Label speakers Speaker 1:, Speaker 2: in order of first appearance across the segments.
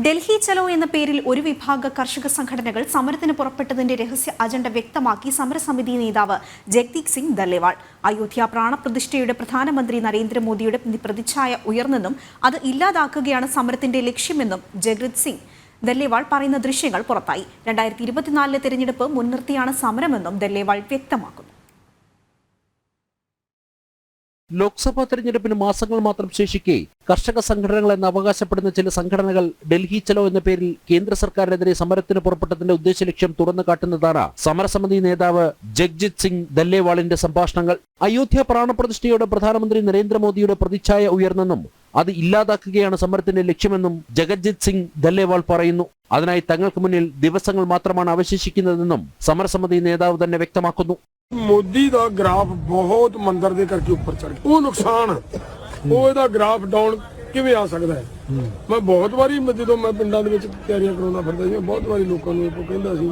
Speaker 1: ഡൽഹി ചലോ എന്ന പേരിൽ ഒരു വിഭാഗ കർഷക സംഘടനകൾ സമരത്തിന് പുറപ്പെട്ടതിന്റെ രഹസ്യ അജണ്ട വ്യക്തമാക്കി സമരസമിതി നേതാവ് ജഗ്ദീപ് സിംഗ് ദല്ലേവാൾ. അയോധ്യ പ്രാണപ്രതിഷ്ഠയുടെ പ്രധാനമന്ത്രി നരേന്ദ്രമോദിയുടെ പ്രതിച്ഛായ ഉയർന്നെന്നും അത് ഇല്ലാതാക്കുകയാണ് സമരത്തിന്റെ ലക്ഷ്യമെന്നും ജഗ്ദീപ് സിംഗ് ദല്ലേവാൾ പറയുന്ന ദൃശ്യങ്ങൾ പുറത്തായി. 2024 തെരഞ്ഞെടുപ്പ് മുൻനിർത്തിയാണ് സമരമെന്നും ദല്ലേവാൾ വ്യക്തമാക്കുന്നു.
Speaker 2: ലോക്സഭാ തെരഞ്ഞെടുപ്പിന് മാസങ്ങൾ മാത്രം ശേഷിക്കെ കർഷക സംഘടനകൾ എന്ന് അവകാശപ്പെടുന്ന ചില സംഘടനകൾ ഡൽഹി ചലോ എന്ന പേരിൽ കേന്ദ്ര സർക്കാരിനെതിരെ സമരത്തിന് പുറപ്പെട്ടതിന്റെ ഉദ്ദേശലക്ഷ്യം തുറന്നു കാട്ടുന്നതാണ് സമരസമിതി നേതാവ് ജഗ്ജിത് സിംഗ് ദല്ലേവാളിന്റെ സംഭാഷണങ്ങൾ. അയോധ്യ പ്രാണപ്രതിഷ്ഠയോടെ പ്രധാനമന്ത്രി നരേന്ദ്രമോദിയുടെ പ്രതിച്ഛായ ഉയർന്നെന്നും അത് ഇല്ലാതാക്കുകയാണ് സമരത്തിന്റെ ലക്ഷ്യമെന്നും ജഗജിത് സിംഗ് ദല്ലേവാൾ പറയുന്നു. അതിനായി തങ്ങൾക്ക് മുന്നിൽ ദിവസങ്ങൾ മാത്രമാണ് അവശേഷിക്കുന്നതെന്നും സമരസമിതി നേതാവ് തന്നെ വ്യക്തമാക്കുന്നു.
Speaker 3: मोदी का ग्राफ बहुत मंदर दे करके ऊपर चढ़ गया, वो नुकसान वो ग्राफ डाउन किवें आ सकता है। मैं बहुत बारी जो मैं पिंडां दे विच तैयारियां कराउंदा फिरदा सी, बहुत बारी लोकां नूं इहो कहंदा सी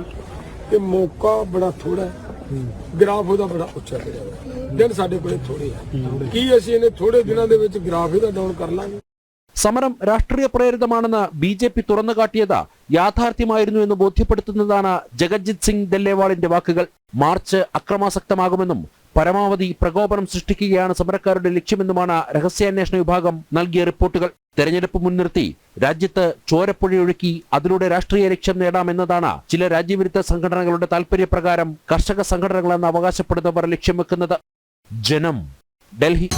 Speaker 3: कि मौका बड़ा थोड़ा है, ग्राफ ਉਹਦਾ बड़ा ਉੱਚਾ ਪਿਆ ਹੈ, ਦਿਨ ਸਾਡੇ ਕੋਲੇ ਥੋੜੇ ਹੈ, ਕੀ ਅਸੀਂ ਇਹਨੇ ਥੋੜੇ ਦਿਨਾਂ ਦੇ ਵਿੱਚ ग्राफ ਇਹਦਾ ਡਾਊਨ ਕਰ ਲਾਂਗੇ?
Speaker 2: സമരം രാഷ്ട്രീയ പ്രേരിതമാണെന്ന് ബി.ജെ.പി തുറന്നുകാട്ടിയത് യാഥാർത്ഥ്യമായിരുന്നു എന്ന് ബോധ്യപ്പെടുത്തുന്നതാണ് ജഗജിത് സിംഗ് ദല്ലേവാളിന്റെ വാക്കുകൾ. മാർച്ച് അക്രമാസക്തമാകുമെന്നും പരമാവധി പ്രകോപനം സൃഷ്ടിക്കുകയാണ് സമരക്കാരുടെ ലക്ഷ്യമെന്നുമാണ് രഹസ്യാന്വേഷണ വിഭാഗം നൽകിയ റിപ്പോർട്ടുകൾ. തെരഞ്ഞെടുപ്പ് മുൻനിർത്തി രാജ്യത്ത് ചോരപ്പുഴയൊഴുക്കി അതിലൂടെ രാഷ്ട്രീയ ലക്ഷ്യം നേടാമെന്നതാണ് ചില രാജ്യവിരുദ്ധ സംഘടനകളുടെ താൽപര്യപ്രകാരം കർഷക സംഘടനകളെന്ന് അവകാശപ്പെടുന്നവർ ലക്ഷ്യം വെക്കുന്നത്. ജനം, ഡൽഹി.